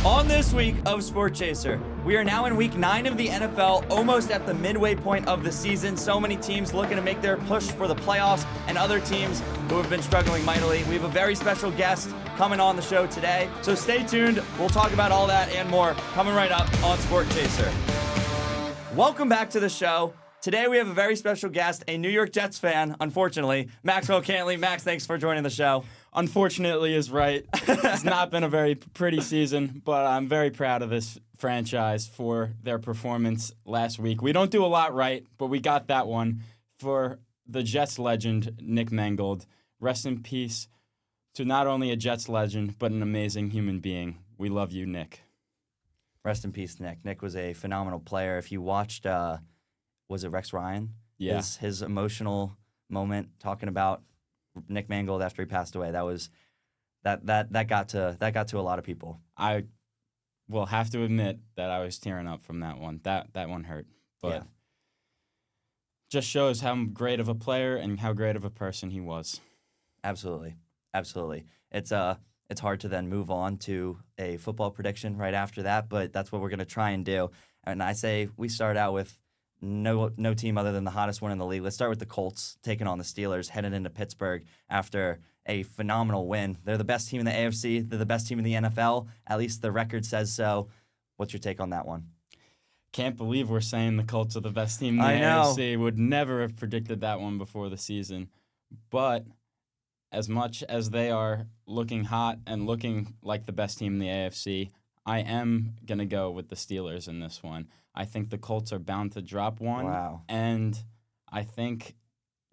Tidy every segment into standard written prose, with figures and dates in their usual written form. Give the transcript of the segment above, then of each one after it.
On this week of SportChaser, we are now in week 9 of the NFL, almost at the midway point of the season. So many teams looking to make their push for the playoffs and other teams who have been struggling mightily. We have a very special guest coming on the show today, so stay tuned. We'll talk about all that and more coming right up on SportChaser. Welcome back to the show. Today we have a very special guest, a New York Jets fan, unfortunately, Max Cantley. Max, thanks for joining the show. Unfortunately is right. It's not been a very pretty season, but I'm very proud of this franchise for their performance last week. We don't do a lot right, but we got that one. For the Jets legend, Nick Mangold. Rest in peace to not only a Jets legend, but an amazing human being. We love you, Nick. Rest in peace, Nick. Nick was a phenomenal player. If you watched, was it Rex Ryan? Yeah. His emotional moment talking about Nick Mangold after he passed away. That got to a lot of people. I will have to admit that I was tearing up from that one. That one hurt. But yeah. Just shows how great of a player and how great of a person he was. Absolutely. It's hard to then move on to a football prediction right after that, but that's what we're going to try and do. And I say we start out with no team other than the hottest one in the league. Let's start with the Colts taking on the Steelers, headed into Pittsburgh after a phenomenal win. They're the best team in the AFC. They're the best team in the NFL. At least the record says so. What's your take on that one? Can't believe we're saying the Colts are the best team in the AFC. Would never have predicted that one before the season. But as much as they are looking hot and looking like the best team in the AFC, I am going to go with the Steelers in this one. I think the Colts are bound to drop one. Wow. And I think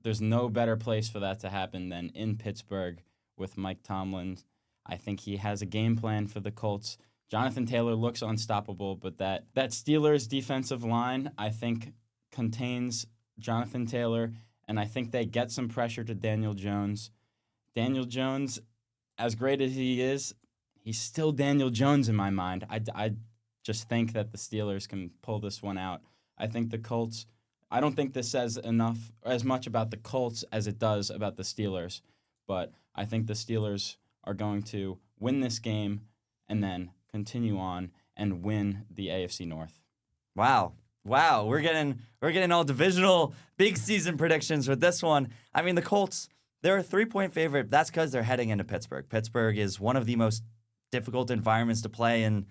there's no better place for that to happen than in Pittsburgh with Mike Tomlin. I think he has a game plan for the Colts. Jonathan Taylor looks unstoppable, but that Steelers defensive line, I think, contains Jonathan Taylor, and I think they get some pressure to Daniel Jones. Daniel Jones, as great as he is, he's still Daniel Jones in my mind. I just think that the Steelers can pull this one out. I think the Colts, I don't think this says as much about the Colts as it does about the Steelers, but I think the Steelers are going to win this game and then continue on and win the AFC North. Wow. We're getting all divisional big season predictions with this one. I mean, the Colts, they're a 3-point favorite. That's because they're heading into Pittsburgh. Pittsburgh is one of the most difficult environments to play in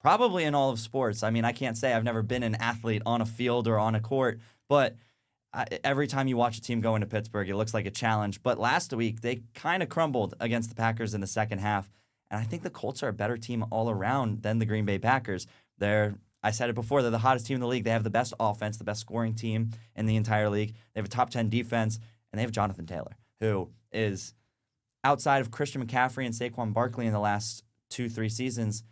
probably in all of sports. I mean, I can't say I've never been an athlete on a field or on a court, but every time you watch a team go into Pittsburgh, it looks like a challenge. But last week, they kind of crumbled against the Packers in the second half, and I think the Colts are a better team all around than the Green Bay Packers. I said it before, they're the hottest team in the league. They have the best offense, the best scoring team in the entire league. They have a top 10 defense, and they have Jonathan Taylor, who is outside of Christian McCaffrey and Saquon Barkley in the last 2-3 seasons.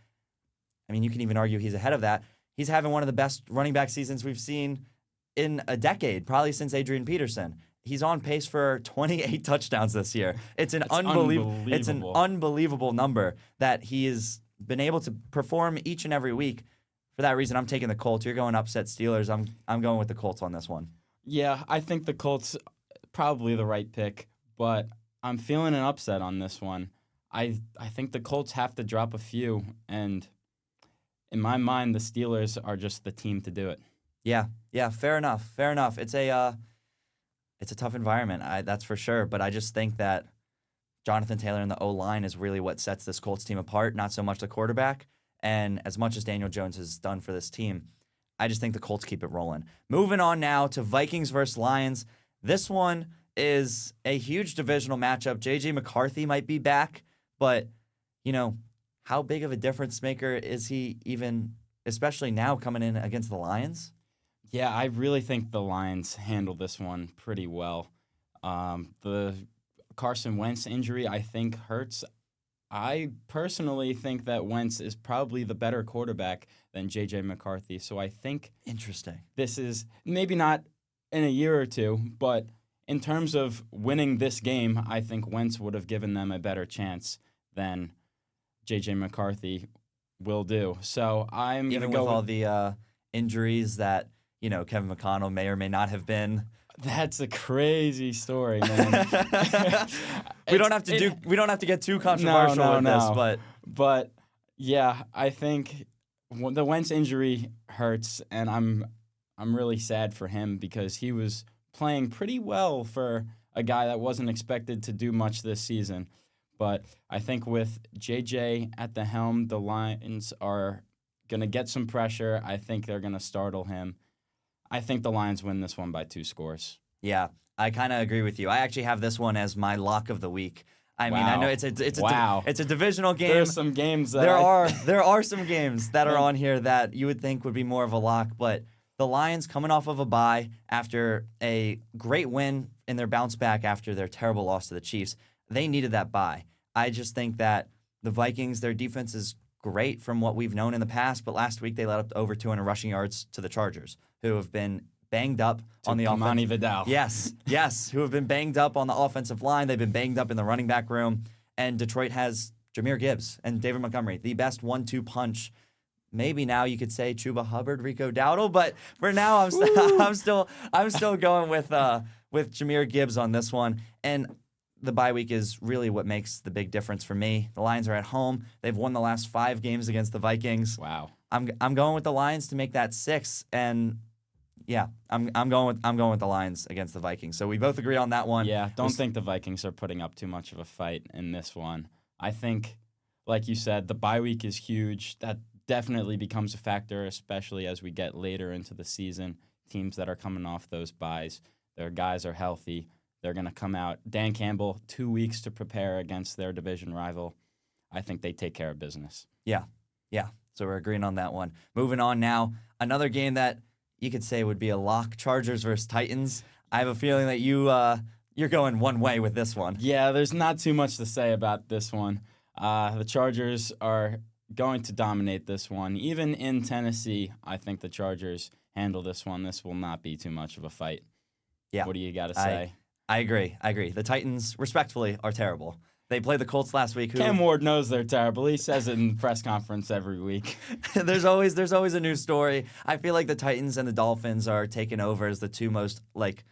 I mean, you can even argue he's ahead of that. He's having one of the best running back seasons we've seen in a decade, probably since Adrian Peterson. He's on pace for 28 touchdowns this year. It's an unbelievable number that he has been able to perform each and every week. For that reason, I'm taking the Colts. You're going upset Steelers. I'm going with the Colts on this one. Yeah, I think the Colts probably the right pick, but I'm feeling an upset on this one. I think the Colts have to drop a few, and in my mind, the Steelers are just the team to do it. Yeah, fair enough. It's a tough environment, that's for sure, but I just think that Jonathan Taylor and the O-line is really what sets this Colts team apart, not so much the quarterback. And as much as Daniel Jones has done for this team, I just think the Colts keep it rolling. Moving on now to Vikings versus Lions. This one is a huge divisional matchup. J.J. McCarthy might be back, but, how big of a difference maker is he even, especially now coming in against the Lions? Yeah, I really think the Lions handled this one pretty well. The Carson Wentz injury, I think, hurts. I personally think that Wentz is probably the better quarterback than J.J. McCarthy. So I think interesting. This is maybe not in a year or two, but in terms of winning this game, I think Wentz would have given them a better chance than J.J. McCarthy will do. So I'm going to go with all the injuries that Kevin McConnell may or may not have been. That's a crazy story, man. We don't have to get too controversial with this, but Yeah, I think the Wentz injury hurts, and I'm really sad for him because he was playing pretty well for a guy that wasn't expected to do much this season. But I think with JJ at the helm, the Lions are going to get some pressure. I think they're going to startle him. I think the Lions win this one by 2 scores. Yeah, I kind of agree with you. I actually have this one as my lock of the week. I mean, I Wow. know it's a Wow. it's a divisional game. There's some games that There are some games that are on here that you would think would be more of a lock, but the Lions coming off of a bye after a great win in their bounce back after their terrible loss to the Chiefs, they needed that bye. I just think that the Vikings, their defense is great from what we've known in the past, but last week they let up over 200 rushing yards to the Chargers, who have been banged up on the offense. Kamani Vidal. Yes, who have been banged up on the offensive line. They've been banged up in the running back room. And Detroit has Jahmyr Gibbs and David Montgomery, the best 1-2 punch. Maybe now you could say Chuba Hubbard, Rico Dowdle, but for now I'm still going with Jahmyr Gibbs on this one. And the bye week is really what makes the big difference for me. The Lions are at home. They've won the last 5 games against the Vikings. Wow. I'm going with the Lions to make that 6, and yeah, I'm going with the Lions against the Vikings. So we both agree on that one. Yeah, don't think the Vikings are putting up too much of a fight in this one. I think, like you said, the bye week is huge. That definitely becomes a factor, especially as we get later into the season. Teams that are coming off those byes, their guys are healthy. They're going to come out. Dan Campbell, 2 weeks to prepare against their division rival. I think they take care of business. Yeah. So we're agreeing on that one. Moving on now, another game that you could say would be a lock, Chargers versus Titans. I have a feeling that you're going one way with this one. Yeah, there's not too much to say about this one. The Chargers are going to dominate this one. Even in Tennessee, I think the Chargers handle this one. This will not be too much of a fight. Yeah. What do you got to say? I agree. The Titans, respectfully, are terrible. They played the Colts last week. Cam Ward knows they're terrible. He says it in press conference every week. there's always a new story. I feel like the Titans and the Dolphins are taking over as the two most, like,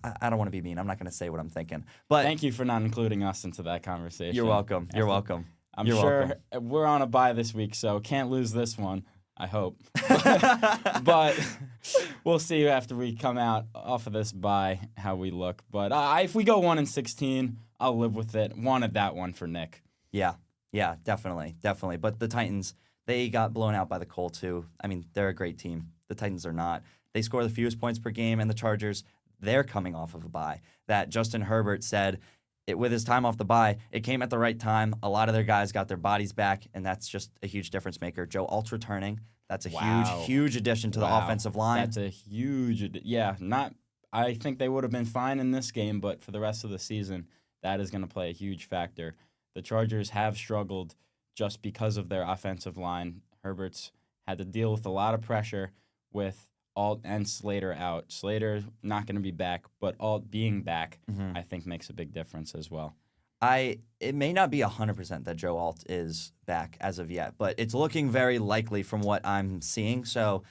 I don't want to be mean. I'm not going to say what I'm thinking. But thank you for not including us into that conversation. You're welcome. You're welcome. I'm sure we're on a bye this week, so can't lose this one. I hope. But we'll see after we come out off of this bye how we look. But if we go 1-16, I'll live with it. Wanted that one for Nick. Yeah, definitely. But the Titans, they got blown out by the Colts, who, I mean, they're a great team. The Titans are not. They score the fewest points per game, and the Chargers, they're coming off of a bye. That Justin Herbert said, with his time off the bye, it came at the right time. A lot of their guys got their bodies back, and that's just a huge difference maker. Joe Alt's returning. That's a huge addition to the offensive line. That's a huge, I think they would have been fine in this game, but for the rest of the season, that is going to play a huge factor. The Chargers have struggled just because of their offensive line. Herbert's had to deal with a lot of pressure with Alt and Slater out. Slater not going to be back, but Alt being back, I think makes a big difference as well. It may not be 100% that Joe Alt is back as of yet, but it's looking very likely from what I'm seeing. So,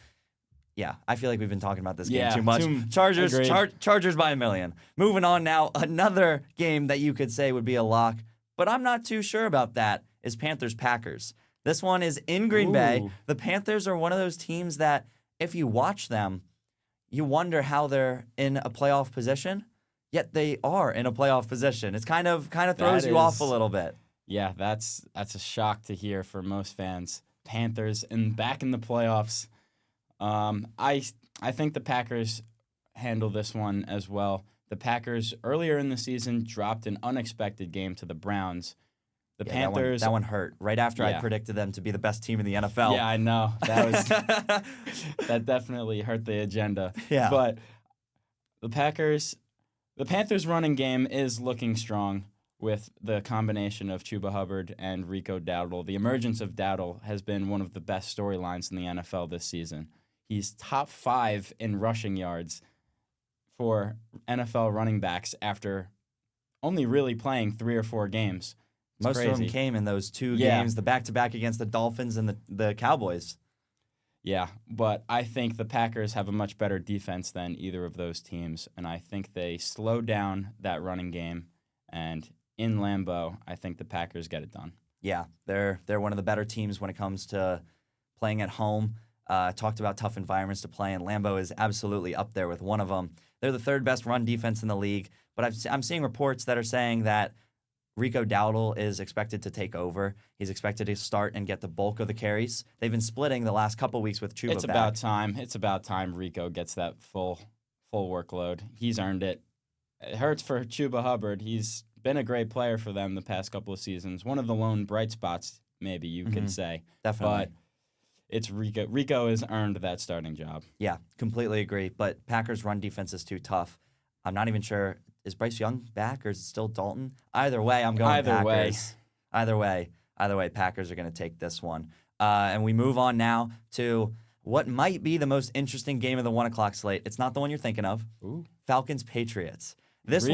yeah, I feel like we've been talking about this game too much. Chargers by a million. Moving on now, another game that you could say would be a lock, but I'm not too sure about that, is Panthers-Packers. This one is in Green Bay. The Panthers are one of those teams that, if you watch them, you wonder how they're in a playoff position, yet they are in a playoff position. It's kind of throws you off a little bit. Yeah, that's a shock to hear for most fans. Panthers and back in the playoffs. I think the Packers handle this one as well. The Packers earlier in the season dropped an unexpected game to the Browns. The Panthers that one hurt right after I predicted them to be the best team in the NFL. Yeah, I know. That definitely hurt the agenda. Yeah. But the Panthers running game is looking strong with the combination of Chuba Hubbard and Rico Dowdle. The emergence of Dowdle has been one of the best storylines in the NFL this season. He's top 5 in rushing yards for NFL running backs after only really playing 3 or 4 games. Most of them came in those 2 games, the back-to-back against the Dolphins and the Cowboys. Yeah, but I think the Packers have a much better defense than either of those teams, and I think they slow down that running game, and in Lambeau, I think the Packers get it done. Yeah, they're one of the better teams when it comes to playing at home. Talked about tough environments to play in. Lambeau is absolutely up there with one of them. They're the third best run defense in the league, but I'm seeing reports that are saying that Rico Dowdle is expected to take over. He's expected to start and get the bulk of the carries. They've been splitting the last couple weeks with Chuba It's back. about time. It's about time Rico gets that full workload. He's earned it. It hurts for Chuba Hubbard. He's been a great player for them the past couple of seasons. One of the lone bright spots, maybe you could say. Definitely. But it's Rico. Rico has earned that starting job. Yeah, completely agree. But Packers' run defense is too tough. I'm not even sure. Is Bryce Young back or is it still Dalton? Either way, I'm going Packers. Either way, Packers are going to take this one. And we move on now to what might be the most interesting game of the 1 o'clock slate. It's not the one you're thinking of. Ooh. Falcons-Patriots. This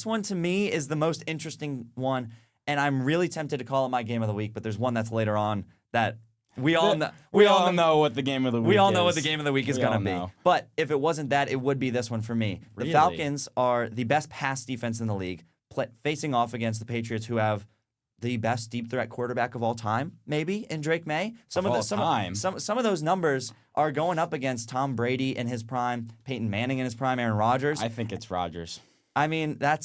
one to me is the most interesting one, and I'm really tempted to call it my game of the week, but there's one that's later on that we all know. We all know what the game of the week is. We all know what the game of the week is going to be. Know. But if it wasn't that, it would be this one for me. Really? The Falcons are the best pass defense in the league, facing off against the Patriots, who have the best deep threat quarterback of all time, maybe, in Drake May. Some of those numbers are going up against Tom Brady in his prime, Peyton Manning in his prime, Aaron Rodgers. I think it's Rodgers. I mean, that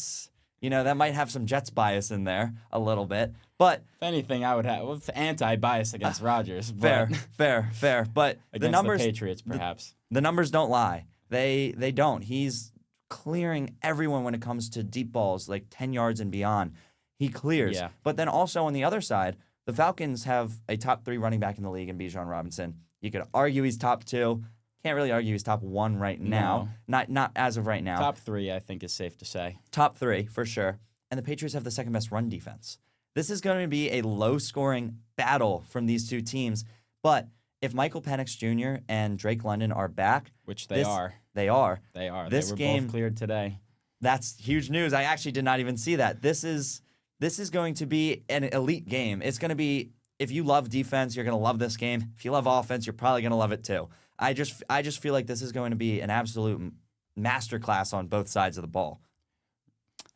might have some Jets bias in there a little bit. But if anything, I would have anti-bias against Rodgers. Fair. But against the numbers, the Patriots, perhaps. The numbers don't lie. They don't. He's clearing everyone when it comes to deep balls, like 10 yards and beyond. He clears. Yeah. But then also on the other side, the Falcons have a top 3 running back in the league in Bijan Robinson. You could argue he's top 2. Can't really argue he's top 1 right now. No. Not as of right now. Top 3, I think, is safe to say. Top 3, for sure. And the Patriots have the second best run defense. This is going to be a low-scoring battle from these two teams. But if Michael Penix Jr. and Drake London are back... Which they are. They are. They are. This they were game, both cleared today. That's huge news. I actually did not even see that. This is going to be an elite game. It's going to be... If you love defense, you're going to love this game. If you love offense, you're probably going to love it too. I just feel like this is going to be an absolute masterclass on both sides of the ball.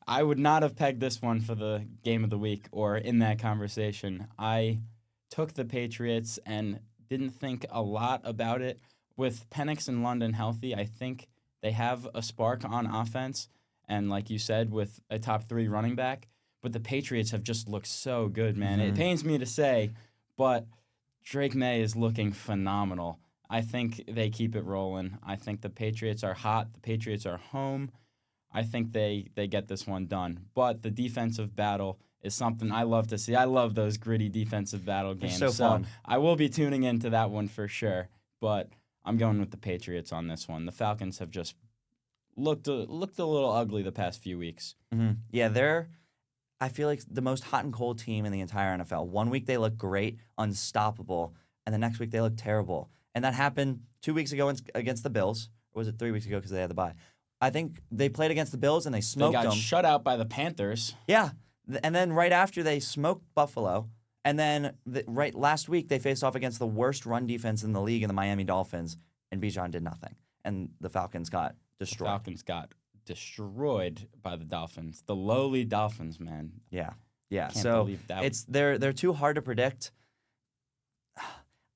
I would not have pegged this one for the game of the week or in that conversation. I took the Patriots and didn't think a lot about it. With Penix and London healthy, I think they have a spark on offense. And like you said, with a top 3 running back. But the Patriots have just looked so good, man. Mm-hmm. It pains me to say, but Drake May is looking phenomenal. I think they keep it rolling. I think the Patriots are hot. The Patriots are home. I think they get this one done. But the defensive battle is something I love to see. I love those gritty defensive battle games. They're so fun. I will be tuning into that one for sure. But I'm going with the Patriots on this one. The Falcons have just looked a little ugly the past few weeks. Mm-hmm. Yeah, they're, I feel like, the most hot and cold team in the entire NFL. One week they look great, unstoppable, and the next week they look terrible. And that happened 2 weeks ago against the Bills. Or was it 3 weeks ago because they had the bye? I think they played against the Bills and they smoked them. They got shut out by the Panthers. Yeah. And then right after they smoked Buffalo. And then right last week they faced off against the worst run defense in the league in the Miami Dolphins. And Bijan did nothing. And the Falcons got destroyed. The Falcons got destroyed by the Dolphins. The lowly Dolphins, man. Yeah. Can't So believe that. they're too hard to predict.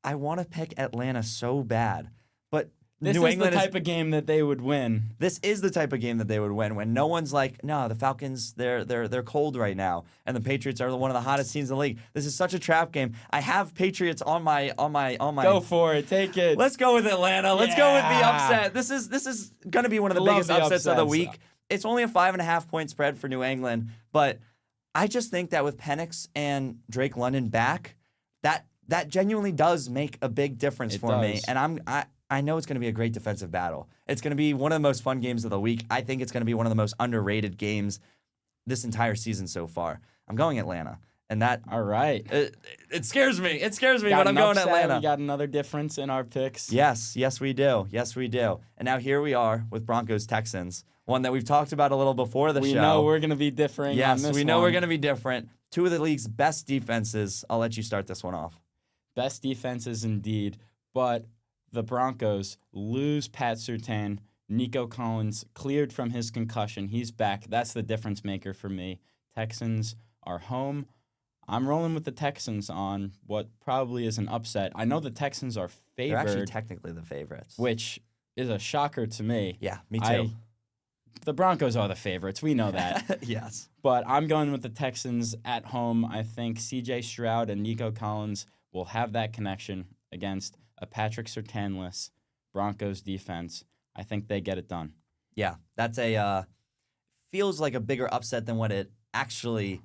I want to pick Atlanta so bad, but This New is England the type of game that they would win. This is the type of game that they would win when no one's like, no, the Falcons, they're cold right now, and the Patriots are one of the hottest teams in the league. This is such a trap game. I have Patriots on my. Go for it, take it. Let's go with Atlanta. Let's go with the upset. This is going to be one of the biggest upsets of the week. It's only a 5.5 point spread for New England, but I just think that with Penix and Drake London back, that genuinely does make a big difference for me. And I know it's going to be a great defensive battle. It's going to be one of the most fun games of the week. I think it's going to be one of the most underrated games this entire season so far. I'm going Atlanta. And that... All right. It scares me. It scares me, but I'm going Atlanta. We got another difference in our picks. Yes, we do. And now here we are with Broncos-Texans, one that we've talked about a little before the show. We know we're going to be differing on this one. Yes, we know we're going to be different. Two of the league's best defenses. I'll let you start this one off. Best defenses indeed, but the Broncos lose Pat Surtain. Nico Collins cleared from his concussion. He's back. That's the difference maker for me. Texans are home. I'm rolling with the Texans on what probably is an upset. I know the Texans are They're actually favored, technically the favorites. which is a shocker to me. Yeah, me too. The Broncos are the favorites. We know that. Yes. But I'm going with the Texans at home. I think C.J. Stroud and Nico Collins will have that connection against a Patrick Surtain-less Broncos defense. I think they get it done. Yeah, that's feels like a bigger upset than what it actually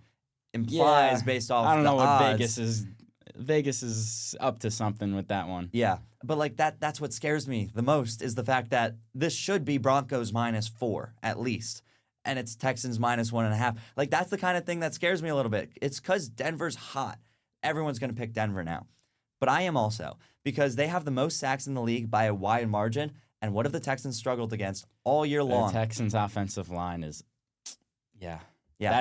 implies based off I don't the know what odds. Vegas is up to something with that one. Yeah, but like that's what scares me the most is the fact that this should be Broncos -4 at least, and it's Texans -1.5. Like that's the kind of thing that scares me a little bit. It's because Denver's hot. Everyone's going to pick Denver now. But I am also, because they have the most sacks in the league by a wide margin, and what have the Texans struggled against all year long? The Texans' offensive line is, Yeah.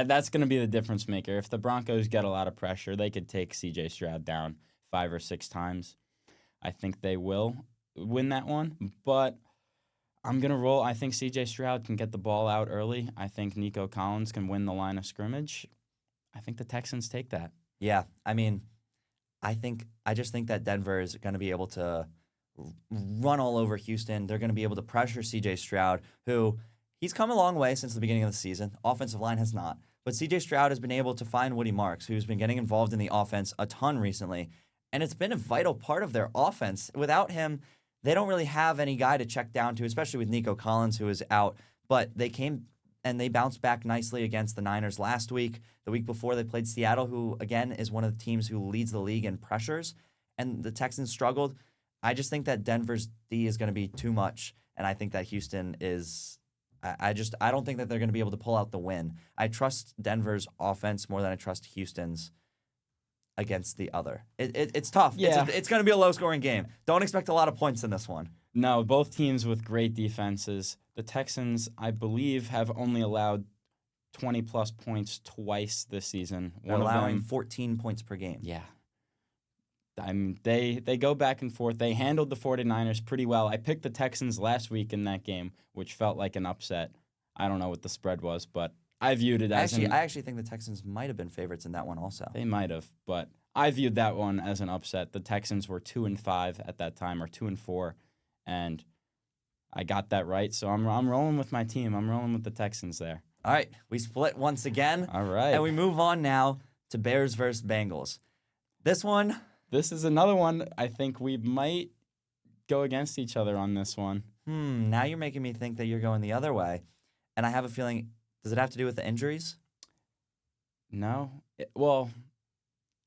That's going to be the difference maker. If the Broncos get a lot of pressure, they could take C.J. Stroud down 5 or 6 times. I think they will win that one, but I'm going to roll. I think C.J. Stroud can get the ball out early. I think Nico Collins can win the line of scrimmage. I think the Texans take that. Yeah, I mean, I just think that Denver is going to be able to run all over Houston. They're going to be able to pressure C.J. Stroud, who he's come a long way since the beginning of the season. Offensive line has not. But C.J. Stroud has been able to find Woody Marks, who's been getting involved in the offense a ton recently. And it's been a vital part of their offense. Without him, they don't really have any guy to check down to, especially with Nico Collins, who is out. But they came and they bounced back nicely against the Niners last week. The week before, they played Seattle, who, again, is one of the teams who leads the league in pressures. And the Texans struggled. I just think that Denver's D is going to be too much. And I think that Houston is... I don't think that they're going to be able to pull out the win. I trust Denver's offense more than I trust Houston's against the other. It's tough. Yeah. It's going to be a low-scoring game. Don't expect a lot of points in this one. No, both teams with great defenses. The Texans, I believe, have only allowed 20-plus points twice this season. They're allowing 14 points per game. Yeah. They go back and forth. They handled the 49ers pretty well. I picked the Texans last week in that game, which felt like an upset. I don't know what the spread was, but I viewed it as I actually think the Texans might have been favorites in that one also. They might have, but I viewed that one as an upset. The Texans were 2-5 at that time, or 2-4, and I got that right. So I'm rolling with my team. I'm rolling with the Texans there. All right, we split once again. All right. And we move on now to Bears versus Bengals. This is another one. I think we might go against each other on this one. Now you're making me think that you're going the other way. And I have a feeling, does it have to do with the injuries? No. Let's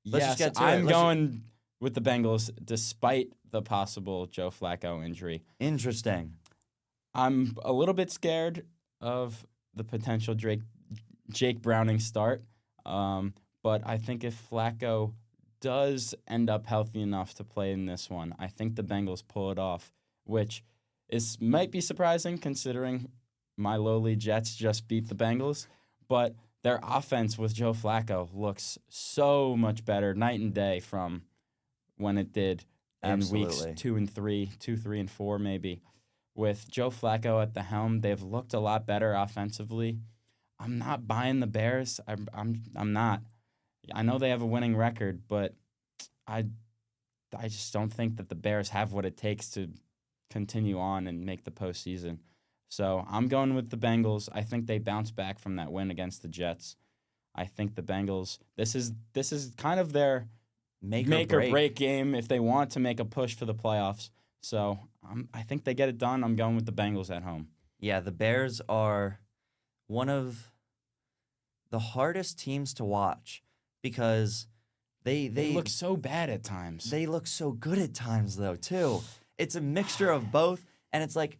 yes, just get to I'm it. going with the Bengals despite the possible Joe Flacco injury. Interesting. I'm a little bit scared of the potential Jake Browning start, but I think if Flacco does end up healthy enough to play in this one, I think the Bengals pull it off, which might be surprising considering my lowly Jets just beat the Bengals, but their offense with Joe Flacco looks so much better night and day from when it did in weeks 2 and 3, 2, 3, and 4 maybe. With Joe Flacco at the helm, they've looked a lot better offensively. I'm not buying the Bears. I'm not. I know they have a winning record, but I just don't think that the Bears have what it takes to continue on and make the postseason. So I'm going with the Bengals. I think they bounce back from that win against the Jets. I think the Bengals, this is kind of their make or break game if they want to make a push for the playoffs. So I think they get it done. I'm going with the Bengals at home. Yeah, the Bears are one of the hardest teams to watch because they look so bad at times. They look so good at times, though, too. It's a mixture of both, and it's like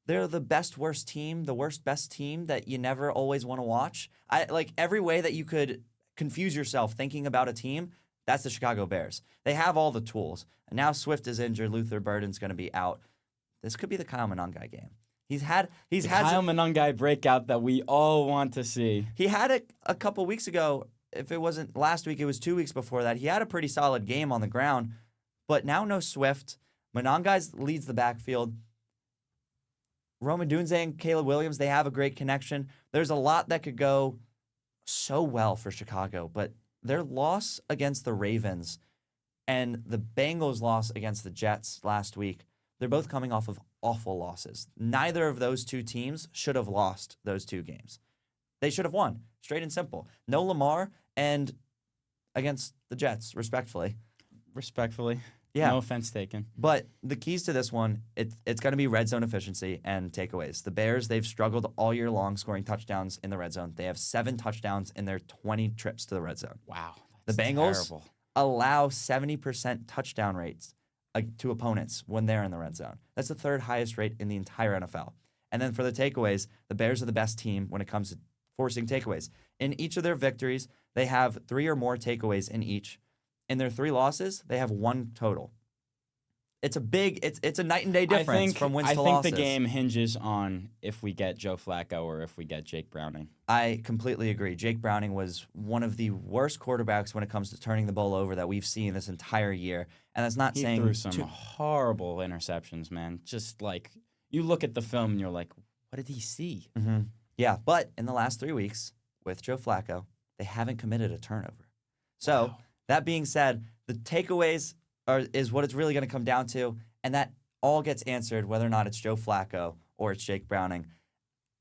they're the best-worst team, the worst-best team that you never always want to watch. Like every way that you could confuse yourself thinking about a team, that's the Chicago Bears. They have all the tools. And now Swift is injured. Luther Burden's going to be out. This could be the Kyle Monangai game. He's had Kyle Monangai breakout that we all want to see. He had it a couple weeks ago. If it wasn't last week, it was 2 weeks before that. He had a pretty solid game on the ground. But now no Swift. Monangai leads the backfield. Rome Odunze and Caleb Williams, they have a great connection. There's a lot that could go so well for Chicago, but their loss against the Ravens and the Bengals' loss against the Jets last week, they're both coming off of awful losses. Neither of those two teams should have lost those two games. They should have won, straight and simple. No Lamar and against the Jets, respectfully. Respectfully. Yeah. No offense taken. But the keys to this one, it's going to be red zone efficiency and takeaways. The Bears, they've struggled all year long scoring touchdowns in the red zone. They have 7 touchdowns in their 20 trips to the red zone. Wow. The That's Bengals terrible. allow 70% touchdown rates to opponents when they're in the red zone. That's the 3rd highest rate in the entire NFL. And then for the takeaways, the Bears are the best team when it comes to forcing takeaways. In each of their victories, they have 3 or more takeaways in each. In their 3 losses, they have 1 total. It's a night and day difference from wins to losses. I think the game hinges on if we get Joe Flacco or if we get Jake Browning. I completely agree. Jake Browning was one of the worst quarterbacks when it comes to turning the ball over that we've seen this entire year. And that's not saying... He threw some horrible interceptions, man. Just like, you look at the film and you're like, what did he see? Mm-hmm. Yeah, but in the last 3 weeks with Joe Flacco, they haven't committed a turnover. So, That being said, the takeaways is what it's really going to come down to, and that all gets answered whether or not it's Joe Flacco or it's Jake Browning.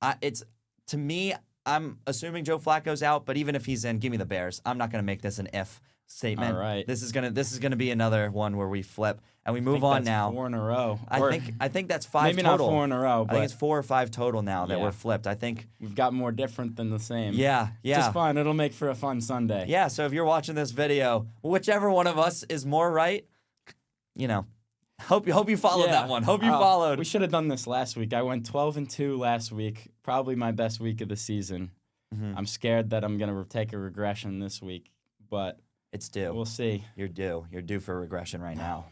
To me, I'm assuming Joe Flacco's out, but even if he's in, give me the Bears. I'm not going to make this an if statement. All right. This is gonna be another one where we flip and we move on now. 4 in a row. I think that's 5 maybe total. Not 4 in a row, but I think it's 4 or 5 total now that we're flipped. I think we've got more different than the same. Yeah. Just fun. It'll make for a fun Sunday. Yeah. So if you're watching this video, whichever one of us is more right, hope you followed that one. Hope you followed. We should have done this last week. I went 12-2 last week. Probably my best week of the season. Mm-hmm. I'm scared that I'm gonna take a regression this week, but it's due. We'll see. You're due. You're due for regression right now.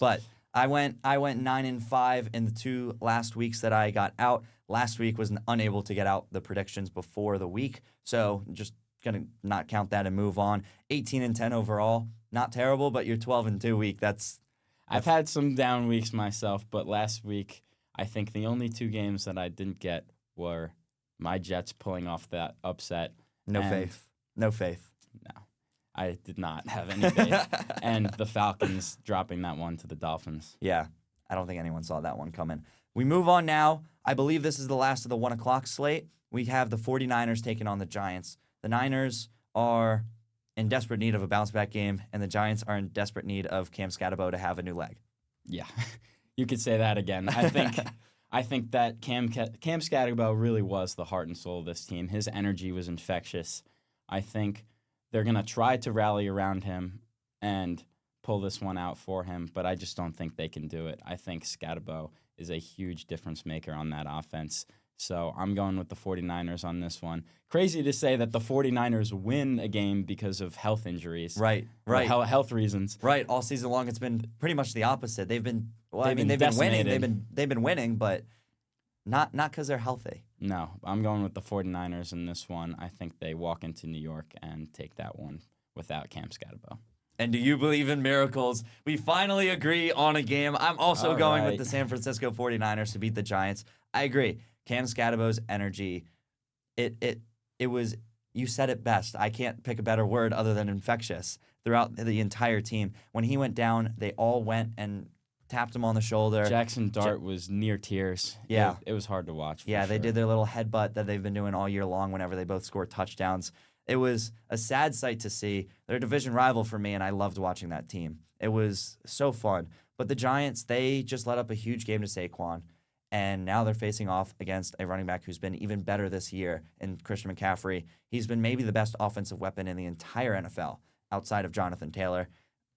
But I went 9-5 in the 2 last weeks that I got out. Last week was unable to get out the predictions before the week, so just gonna not count that and move on. 18-10 overall, not terrible, but your 12-2 week. I've had some down weeks myself, but last week I think the only 2 games that I didn't get were my Jets pulling off that upset. No faith. No. I did not have any faith. And the Falcons dropping that one to the Dolphins. Yeah, I don't think anyone saw that one coming. We move on now. I believe this is the last of the 1 o'clock slate. We have the 49ers taking on the Giants. The Niners are in desperate need of a bounce-back game, and the Giants are in desperate need of Cam Scatterbo to have a new leg. Yeah, you could say that again. I think that Cam Scatterbo really was the heart and soul of this team. His energy was infectious. I think they're going to try to rally around him and pull this one out for him, but I just don't think they can do it. I think Scatterbo is a huge difference maker on that offense. So I'm going with the 49ers on this one. Crazy to say that the 49ers win a game because of health injuries. Right. Health reasons. Right. All season long, it's been pretty much the opposite. They've been winning. They've been winning, but not because they're healthy. No, I'm going with the 49ers in this one. I think they walk into New York and take that one without Cam Scatterbo. And do you believe in miracles? We finally agree on a game. I'm also going with the San Francisco 49ers to beat the Giants. I agree. Cam Scatterbo's energy, it was, you said it best. I can't pick a better word other than infectious throughout the entire team. When he went down, they all went and tapped him on the shoulder. Jackson Dart was near tears. Yeah. It was hard to watch. They did their little headbutt that they've been doing all year long whenever they both score touchdowns. It was a sad sight to see. They're a division rival for me, and I loved watching that team. It was so fun. But the Giants, they just let up a huge game to Saquon, and now they're facing off against a running back who's been even better this year in Christian McCaffrey. He's been maybe the best offensive weapon in the entire NFL outside of Jonathan Taylor.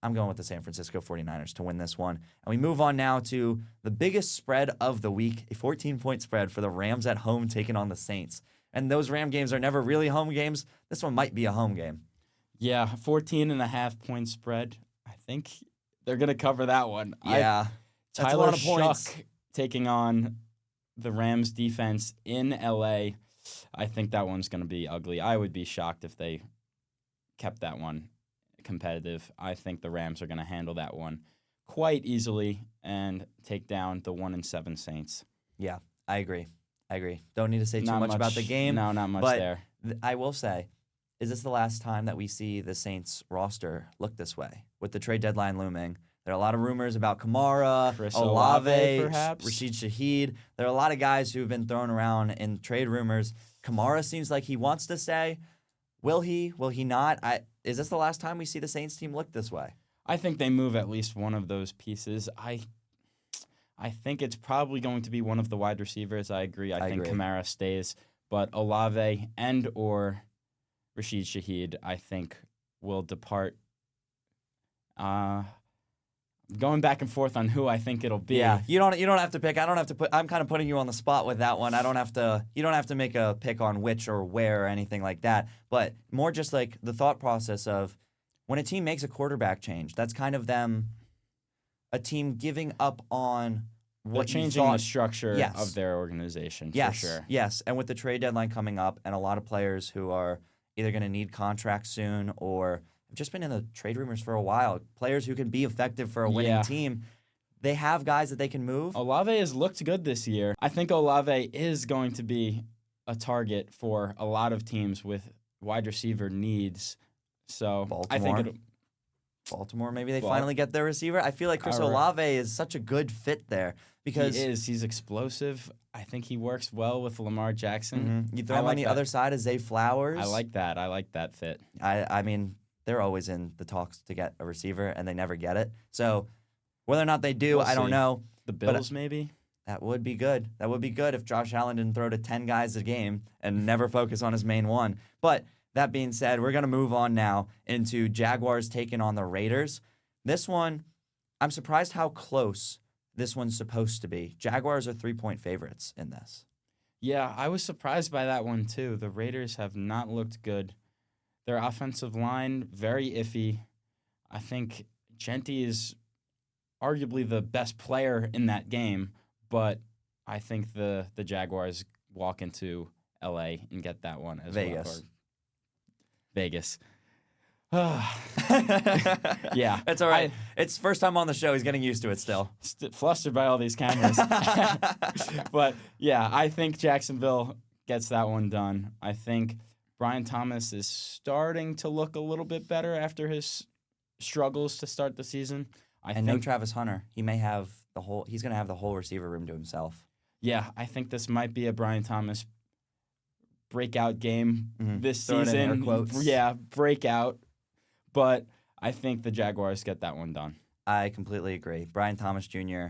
I'm going with the San Francisco 49ers to win this one. And we move on now to the biggest spread of the week, a 14-point spread for the Rams at home taking on the Saints. And those Ram games are never really home games. This one might be a home game. Yeah, 14.5-point spread. I think they're going to cover that one. Yeah. Tyler a lot of points. Shuck taking on the Rams defense in L.A. I think that one's going to be ugly. I would be shocked if they kept that one competitive. I think the Rams are going to handle that one quite easily and take down the 1-7 Saints. Yeah, I agree. Don't need to say too much about the game. No, not much but there. I will say, is this the last time that we see the Saints roster look this way with the trade deadline looming? There are a lot of rumors about Kamara, Chris Olave, perhaps. Rashid Shaheed. There are a lot of guys who have been thrown around in trade rumors. Kamara seems like he wants to stay. Will he? Will he not? Is this the last time we see the Saints team look this way? I think they move at least one of those pieces. I think it's probably going to be one of the wide receivers. I agree. I think agree. Kamara stays, but Olave and or Rashid Shaheed, I think, will depart. Going back and forth on who I think it'll be. Yeah, you don't have to pick. I don't have to put. I'm kind of putting you on the spot with that one. I don't have to. You don't have to make a pick on which or where or anything like that. But more just like the thought process of when a team makes a quarterback change. That's kind of them. A team giving up on what They're you changing thought. the structure Yes. of their organization Yes, for sure. yes, and with the trade deadline coming up, and a lot of players who are either going to need contracts soon or have just been in the trade rumors for a while. Players who can be effective for a winning Yeah. team. They have guys that they can move. Olave has looked good this year. I think Olave is going to be a target for a lot of teams with wide receiver needs. So I think Baltimore. Baltimore, maybe they Well, finally get their receiver. I feel like Chris all right. Olave is such a good fit there because he's explosive. I think he works well with Lamar Jackson. You throw I him like on the that. other side as Zay Flowers. I like that. I like that fit. I mean, they're always in the talks to get a receiver, and they never get it. So whether or not they do, We'll I don't see. know. The But- Bills, maybe? That would be good. That would be good if Josh Allen didn't throw to 10 guys a game and never focus on his main one. But that being said, we're going to move on now into Jaguars taking on the Raiders. This one, I'm surprised how close this one's supposed to be. Jaguars are 3-point favorites in this. Yeah, I was surprised by that one, too. The Raiders have not looked good. Their offensive line, very iffy. I think Genti is arguably the best player in that game, but I think the Jaguars walk into L.A. and get that one as Vegas. well. Vegas. Yeah. It's all right. It's first time on the show. He's getting used to it still. Flustered by all these cameras. But, yeah, I think Jacksonville gets that one done. I think Brian Thomas is starting to look a little bit better after his struggles to start the season. And no Travis Hunter. He may have he's going to have the whole receiver room to himself. Yeah, I think this might be a Brian Thomas breakout game this Throw it in season. air quotes. Yeah, breakout. But I think the Jaguars get that one done. I completely agree. Brian Thomas Jr.,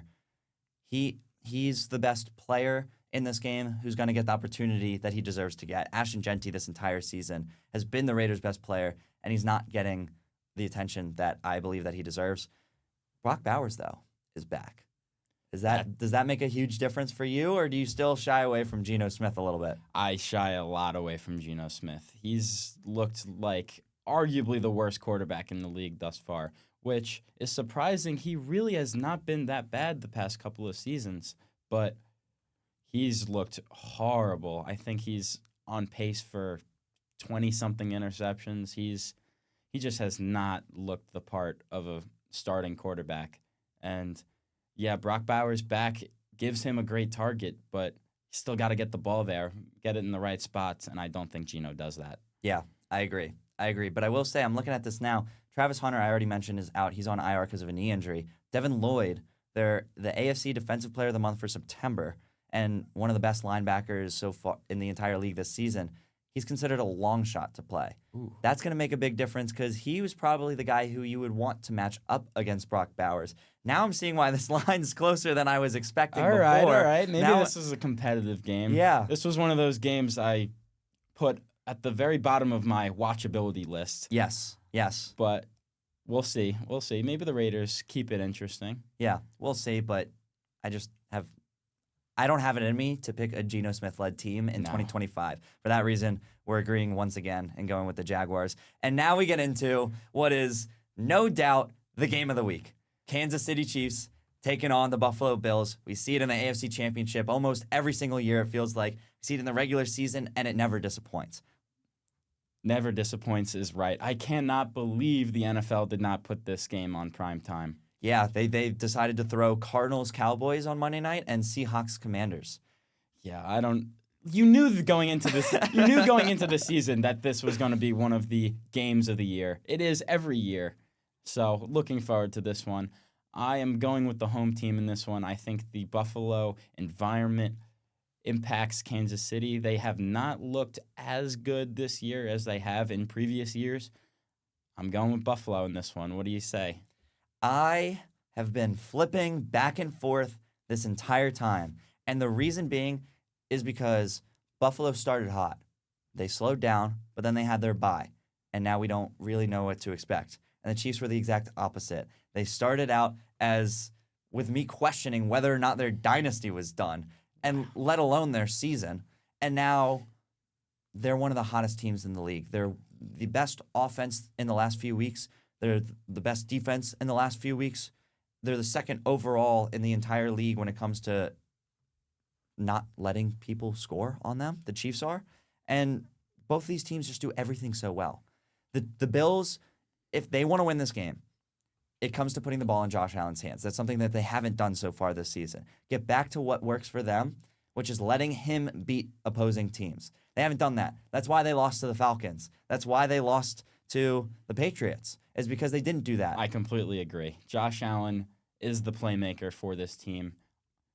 he's the best player in this game who's going to get the opportunity that he deserves to get. Ashton Genti this entire season has been the Raiders' best player, and he's not getting the attention that I believe that he deserves. Brock Bowers, though, is back. Does that make a huge difference for you, or do you still shy away from Geno Smith a little bit? I shy a lot away from Geno Smith. He's looked like arguably the worst quarterback in the league thus far, which is surprising. He really has not been that bad the past couple of seasons, but he's looked horrible. I think he's on pace for 20-something interceptions. He just has not looked the part of a starting quarterback. And yeah, Brock Bowers back gives him a great target, but he's still got to get the ball there, get it in the right spots, and I don't think Geno does that. Yeah, I agree. But I will say, I'm looking at this now. Travis Hunter, I already mentioned, is out. He's on IR because of a knee injury. Devin Lloyd, they're the AFC Defensive Player of the Month for September, and one of the best linebackers so far in the entire league this season. He's considered a long shot to play. Ooh. That's going to make a big difference because he was probably the guy who you would want to match up against Brock Bowers. Now I'm seeing why this line's closer than I was expecting All before. right. Maybe Now- this is a competitive game. Yeah. This was one of those games I put at the very bottom of my watchability list, Yes. but we'll see. Maybe the Raiders keep it interesting. Yeah, we'll see, but I don't have it in me to pick a Geno Smith-led team in No. 2025. For that reason, we're agreeing once again and going with the Jaguars. And now we get into what is no doubt the game of the week. Kansas City Chiefs taking on the Buffalo Bills. We see it in the AFC Championship almost every single year, it feels like. We see it in the regular season, and it never disappoints. Never disappoints is right. I cannot believe the NFL did not put this game on prime time. Yeah, they decided to throw Cardinals-Cowboys on Monday night and Seahawks-Commanders. Yeah, I don't. you knew going into the season that this was going to be one of the games of the year. It is every year. So looking forward to this one. I am going with the home team in this one. I think the Buffalo environment impacts Kansas City. They have not looked as good this year as they have in previous years. I'm going with Buffalo in this one. What do you say? I have been flipping back and forth this entire time. And the reason being is because Buffalo started hot. They slowed down, but then they had their bye. And now we don't really know what to expect. And the Chiefs were the exact opposite. They started out as with me questioning whether or not their dynasty was done, and let alone their season. And now they're one of the hottest teams in the league. They're the best offense in the last few weeks. They're the best defense in the last few weeks. They're the second overall in the entire league when it comes to not letting people score on them. The Chiefs are. And both these teams just do everything so well. The Bills, if they want to win this game, it comes to putting the ball in Josh Allen's hands. That's something that they haven't done so far this season. Get back to what works for them, which is letting him beat opposing teams. They haven't done that. That's why they lost to the Falcons. That's why they lost to the Patriots, is because they didn't do that. I completely agree. Josh Allen is the playmaker for this team.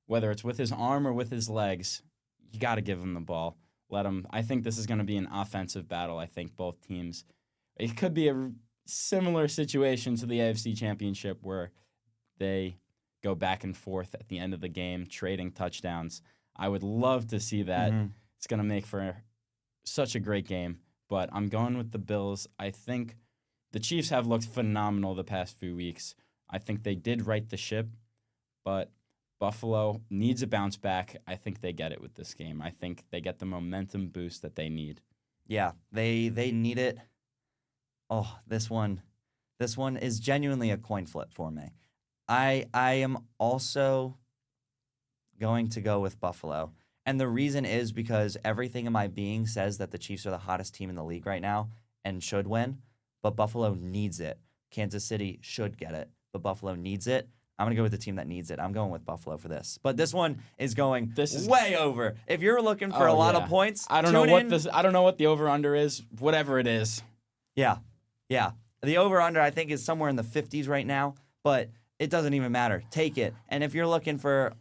Whether it's with his arm or with his legs, you got to give him the ball. Let him. I think this is going to be an offensive battle. I think both teams. It could be a similar situation to the AFC Championship where they go back and forth at the end of the game, trading touchdowns. I would love to see that. Mm-hmm. It's going to make for such a great game. But I'm going with the Bills. I think the Chiefs have looked phenomenal the past few weeks. I think they did right the ship, but Buffalo needs a bounce back. I think they get it with this game. I think they get the momentum boost that they need. Yeah, they need it. Oh, this one is genuinely a coin flip for me. I am also going to go with Buffalo. And the reason is because everything in my being says that the Chiefs are the hottest team in the league right now and should win, but Buffalo needs it. Kansas City should get it, but Buffalo needs it. I'm going to go with the team that needs it. I'm going with Buffalo for this. But this one is going way over. If you're looking for a lot of points, I don't know what the over-under is, whatever it is. Yeah. The over-under, I think, is somewhere in the 50s right now, but it doesn't even matter. Take it. And if you're looking for,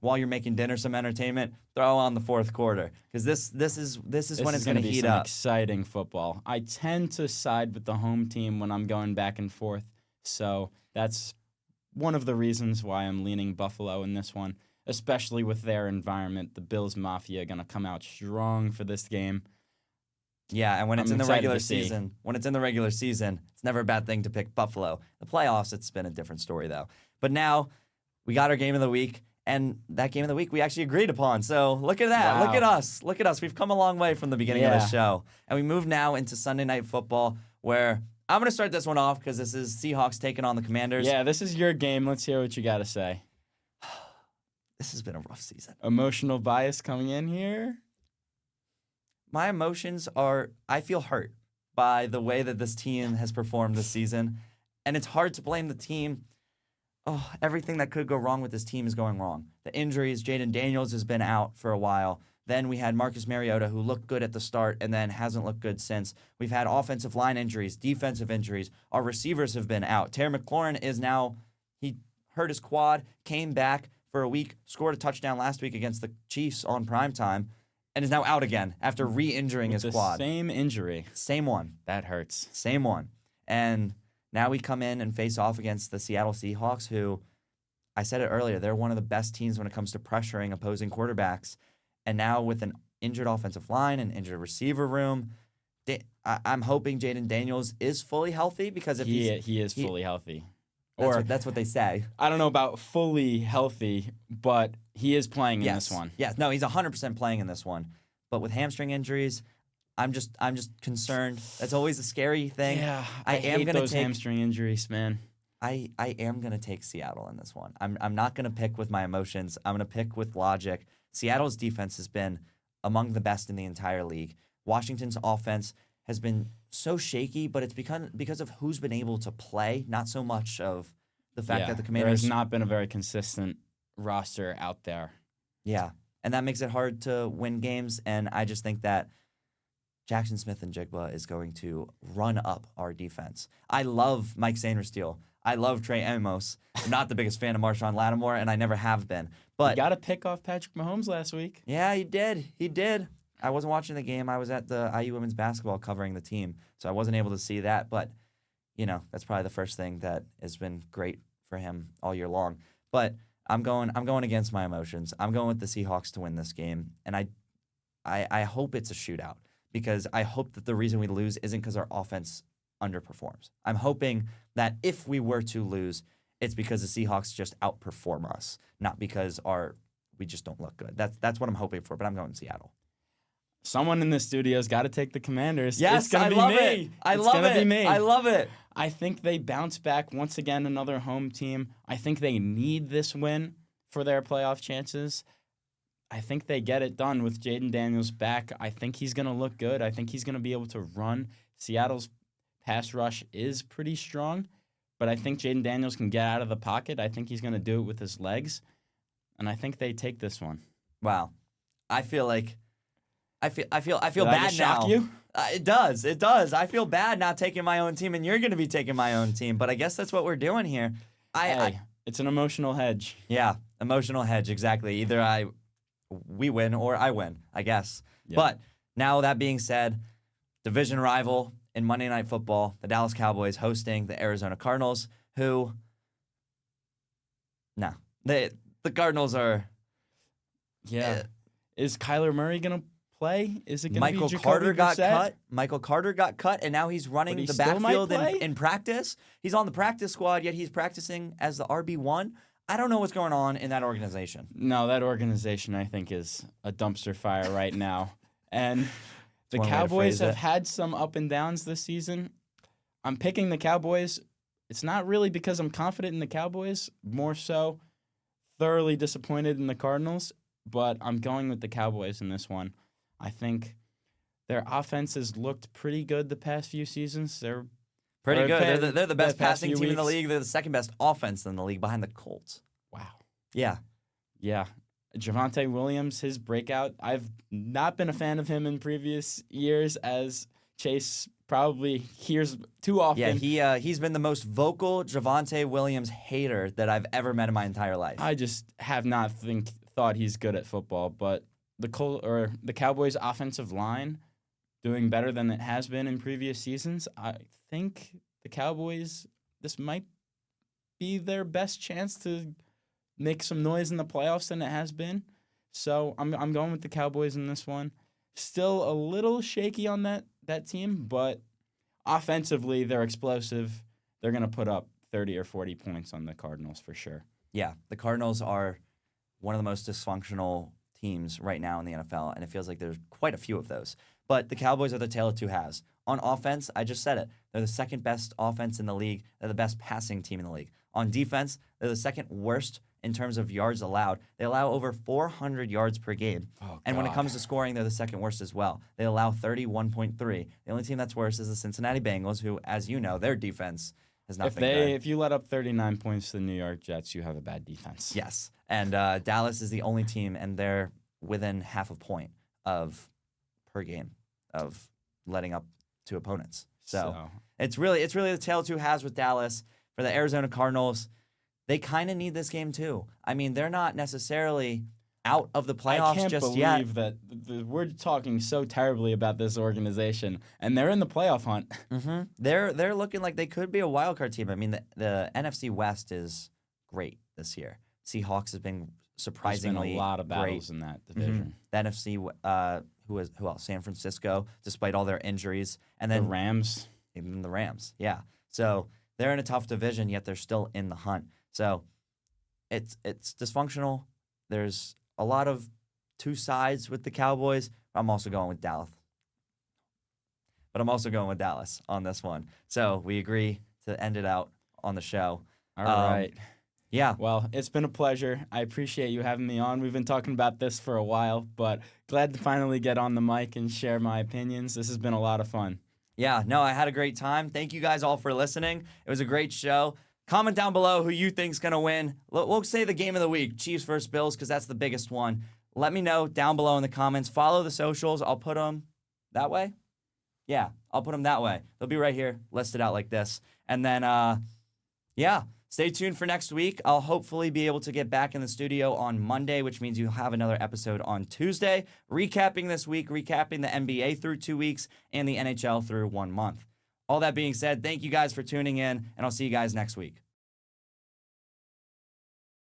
while you're making dinner, some entertainment, throw on the fourth quarter, because this is when it's going to heat up. Exciting football. I tend to side with the home team when I'm going back and forth, so that's one of the reasons why I'm leaning Buffalo in this one, especially with their environment. The Bills Mafia are going to come out strong for this game. Yeah, and when it's in the regular season, it's never a bad thing to pick Buffalo. The playoffs, it's been a different story, though. But now we got our game of the week, and that game of the week we actually agreed upon. So look at that. Wow. Look at us. We've come a long way from the beginning of the show. And we move now into Sunday Night Football, where I'm going to start this one off because this is Seahawks taking on the Commanders. Yeah, this is your game. Let's hear what you got to say. This has been a rough season. Emotional bias coming in here? My emotions are, I feel hurt by the way that this team has performed this season. And it's hard to blame the team. Oh, everything that could go wrong with this team is going wrong. The injuries, Jaden Daniels has been out for a while. Then we had Marcus Mariota, who looked good at the start and then hasn't looked good since. We've had offensive line injuries, defensive injuries. Our receivers have been out. Terry McLaurin is now, he hurt his quad, came back for a week, scored a touchdown last week against the Chiefs on primetime, and is now out again after re-injuring his quad. Same injury. Same one. That hurts. Same one. And now we come in and face off against the Seattle Seahawks, who, I said it earlier, they're one of the best teams when it comes to pressuring opposing quarterbacks. And now with an injured offensive line and injured receiver room, I'm hoping Jaden Daniels is fully healthy, because if he is fully healthy. That's what they say. I don't know about fully healthy, but he is playing in this one. Yes, no, he's 100% playing in this one. But with hamstring injuries, I'm just concerned. That's always a scary thing. Yeah, I hate those hamstring injuries, man. I am gonna take Seattle in this one. I'm not gonna pick with my emotions. I'm gonna pick with logic. Seattle's defense has been among the best in the entire league. Washington's offense has been so shaky, but it's because of who's been able to play, not so much of the fact that the Commanders... There has not been a very consistent roster out there. Yeah, and that makes it hard to win games. And I just think that Jackson Smith and Jigba is going to run up our defense. I love Mike Sainristil. I love Trey Amos. I'm not the biggest fan of Marshawn Lattimore, and I never have been. But You got to pick off Patrick Mahomes last week. yeah, he did. He did. I wasn't watching the game. I was at the IU women's basketball covering the team, so I wasn't able to see that. But, that's probably the first thing that has been great for him all year long. But I'm going against my emotions. I'm going with the Seahawks to win this game, and I hope it's a shootout because I hope that the reason we lose isn't because our offense underperforms. I'm hoping that if we were to lose, it's because the Seahawks just outperform us, not because we just don't look good. That's what I'm hoping for, but I'm going Seattle. Someone in the studio's got to take the Commanders. Yes, it's gonna I be love me. it. I It's love gonna it. be me. I love it. I think they bounce back once again, another home team. I think they need this win for their playoff chances. I think they get it done with Jaden Daniels back. I think he's going to look good. I think he's going to be able to run. Seattle's pass rush is pretty strong, but I think Jaden Daniels can get out of the pocket. I think he's going to do it with his legs, and I think they take this one. Wow. I feel Did bad I just now. shock you? It does. It does. I feel bad not taking my own team, and you're going to be taking my own team. But I guess that's what we're doing here. It's an emotional hedge. Yeah, emotional hedge. Exactly. Either we win or I win, I guess. Yep. But now that being said, division rival in Monday Night Football, the Dallas Cowboys hosting the Arizona Cardinals, who, the Cardinals are. Yeah. Is Kyler Murray going to play? Is it going to be Michael Jacoby Carter got Brissett? cut. Michael Carter got cut, and now he's running But he the still might backfield play? in practice. He's on the practice squad, yet he's practicing as the RB1. I don't know what's going on in that organization. No, that organization, I think, is a dumpster fire right now. And the one way to Cowboys phrase have it. had some up and downs this season. I'm picking the Cowboys. It's not really because I'm confident in the Cowboys, more so thoroughly disappointed in the Cardinals, but I'm going with the Cowboys in this one. I think their offense has looked pretty good the past few seasons. They're Pretty good. They're the best past passing few team in the weeks. league. They're the second best offense in the league behind the Colts. Wow. Yeah. Yeah. Javonte Williams, his breakout. I've not been a fan of him in previous years, as Chase probably hears too often. Yeah, he's been the most vocal Javonte Williams hater that I've ever met in my entire life. I just have not thought he's good at football, but the Cowboys' offensive line doing better than it has been in previous seasons. I think the Cowboys, this might be their best chance to make some noise in the playoffs than it has been. So I'm going with the Cowboys in this one. Still a little shaky on that team, but offensively they're explosive. They're going to put up 30 or 40 points on the Cardinals for sure. Yeah, the Cardinals are one of the most dysfunctional teams right now in the NFL, and it feels like there's quite a few of those. But the Cowboys are the tale of two halves. On offense, I just said it. They're the second best offense in the league. They're the best passing team in the league. On defense, they're the second worst in terms of yards allowed. They allow over 400 yards per game. Oh, and when it God. comes to scoring, they're the second worst as well. They allow 31.3. The only team that's worse is the Cincinnati Bengals, who, as you know, their defense has not been good. If you let up 39 points to the New York Jets, you have a bad defense. Yes. And Dallas is the only team, and they're within half a point per game of letting up to opponents. So it's really the tale of two halves with Dallas. For the Arizona Cardinals, they kind of need this game too. I mean, they're not necessarily out of the playoffs just yet. I can't believe that we're talking so terribly about this organization, and they're in the playoff hunt. Mm-hmm. They're looking like they could be a wild card team. I mean, the NFC West is great this year. Seahawks has been surprisingly There's been a lot of battles great. in that division. The NFC, who else? San Francisco, despite all their injuries, and then The Rams. even the Rams. Yeah, so they're in a tough division, yet they're still in the hunt. So it's dysfunctional. There's a lot of two sides with the Cowboys. I'm also going with Dallas. But I'm also going with Dallas on this one. So we agree to end it out on the show. All right. Yeah. Well, it's been a pleasure. I appreciate you having me on. We've been talking about this for a while, but glad to finally get on the mic and share my opinions. This has been a lot of fun. Yeah, no, I had a great time. Thank you guys all for listening. It was a great show. Comment down below who you think's going to win. We'll say the game of the week, Chiefs versus Bills, because that's the biggest one. let me know down below in the comments. Follow the socials. I'll put them that way. Yeah, I'll put them that way. They'll be right here, listed out like this. And then, yeah, stay tuned for next week. I'll hopefully be able to get back in the studio on Monday, which means you'll have another episode on Tuesday, recapping this week, recapping the NBA through 2 weeks, and the NHL through 1 month. All that being said, thank you guys for tuning in, and I'll see you guys next week.